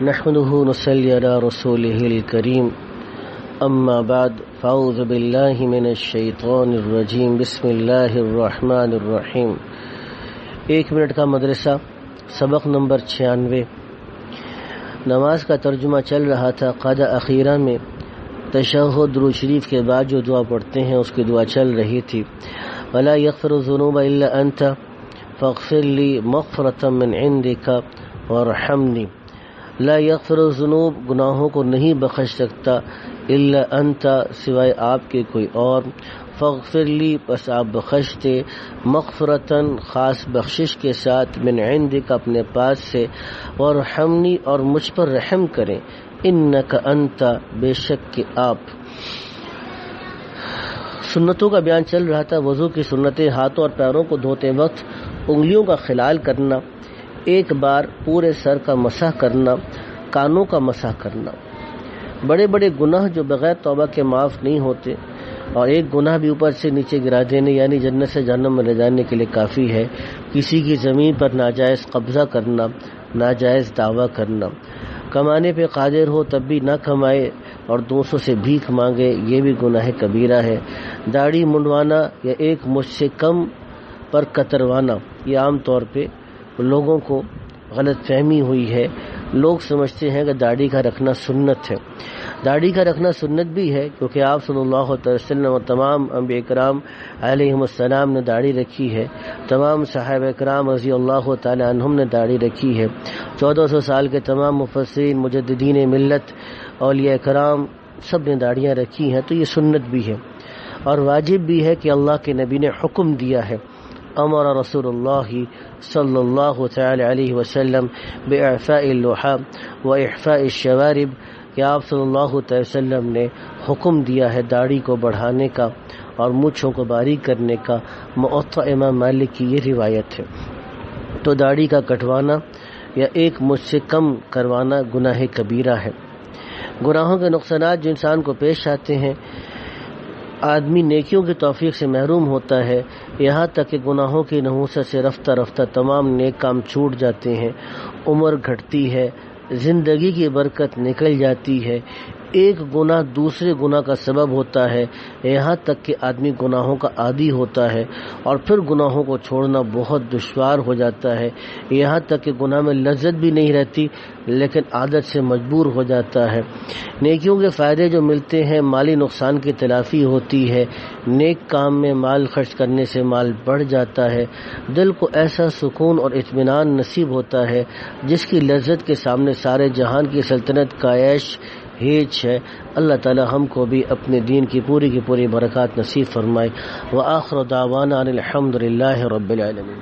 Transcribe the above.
نحمده ونصلي على رسوله الكريم اما بعد فاعوذ بالله من الشیطان الرجیم بسم اللہ الرحمن الرحیم۔ 1 منٹ کا مدرسہ، سبق نمبر 96۔ نماز کا ترجمہ چل رہا تھا۔ قاعدہ اخیرہ میں تشہد درود شریف کے بعد جو دعا پڑھتے ہیں اس کی دعا چل رہی تھی۔ ولا یغفر الذنوب الا انت فاغفر لی مغفرۃ من عندک وارحمنی۔ لا یغفر الذنوب، گناہوں کو نہیں بخش سکتا، الا انت، سوائے آپ کے کوئی اور، فاغفر لی، پس آپ بخش دے، مغفرتاً، خاص بخشش کے ساتھ، من عندک، اپنے پاس سے، وارحمنی، اور مجھ پر رحم کریں، انک انت، بے شک کہ آپ۔ سنتوں کا بیان چل رہا تھا۔ وضو کی سنتیں: ہاتھوں اور پیروں کو دھوتے وقت انگلیوں کا خلال کرنا، ایک بار پورے سر کا مسح کرنا، کانوں کا مسح کرنا۔ بڑے بڑے گناہ جو بغیر توبہ کے معاف نہیں ہوتے، اور ایک گناہ بھی اوپر سے نیچے گرا دینے یعنی جنت سے جہنم میں لے جانے کے لیے کافی ہے۔ کسی کی زمین پر ناجائز قبضہ کرنا، ناجائز دعویٰ کرنا، کمانے پہ قادر ہو تب بھی نہ کمائے اور دوسروں سے بھیک مانگے، یہ بھی گناہ کبیرہ ہے۔ داڑھی منڈوانا یا ایک مجھ سے کم پر کتروانا، یہ عام طور پہ لوگوں کو غلط فہمی ہوئی ہے۔ لوگ سمجھتے ہیں کہ داڑھی کا رکھنا سنت ہے۔ داڑھی کا رکھنا سنت بھی ہے کیونکہ آپ صلی اللہ علیہ وسلم اور تمام انبیاء کرام علیہم السلام نے داڑھی رکھی ہے۔ تمام صحابہ کرام رضی اللہ تعالی عنہم نے داڑھی رکھی ہے۔ 1400 سال کے تمام مفسرین، مجددین ملت، اولیاء کرام، سب نے داڑھیاں رکھی ہیں، تو یہ سنت بھی ہے اور واجب بھی ہے کہ اللہ کے نبی نے حکم دیا ہے۔ امر رسول اللہ صلی اللہ تعالی علیہ وسلم باعفاء اللحى واحفاء الشوارب، کہ آپ صلی اللہ علیہ وسلم نے حکم دیا ہے داڑھی کو بڑھانے کا اور مونچھوں کو باریک کرنے کا۔ موطا امام مالک کی یہ روایت ہے۔ تو داڑھی کا کٹوانا یا ایک مجھ سے کم کروانا گناہ کبیرہ ہے۔ گناہوں کے نقصانات جو انسان کو پیش آتے ہیں، آدمی نیکیوں کی توفیق سے محروم ہوتا ہے، یہاں تک کہ گناہوں کی نحوست سے رفتہ رفتہ تمام نیک کام چھوٹ جاتے ہیں، عمر گھٹتی ہے، زندگی کی برکت نکل جاتی ہے، ایک گناہ دوسرے گناہ کا سبب ہوتا ہے، یہاں تک کہ آدمی گناہوں کا عادی ہوتا ہے اور پھر گناہوں کو چھوڑنا بہت دشوار ہو جاتا ہے، یہاں تک کہ گناہ میں لذت بھی نہیں رہتی لیکن عادت سے مجبور ہو جاتا ہے۔ نیکیوں کے فائدے جو ملتے ہیں، مالی نقصان کی تلافی ہوتی ہے، نیک کام میں مال خرچ کرنے سے مال بڑھ جاتا ہے، دل کو ایسا سکون اور اطمینان نصیب ہوتا ہے جس کی لذت کے سامنے سارے جہان کی سلطنت کا عیش ہیچ ہے۔ اللہ تعالی ہم کو بھی اپنے دین کی پوری برکات نصیب فرمائے۔ وآخر دعوانا ان الحمد للہ رب العالمین۔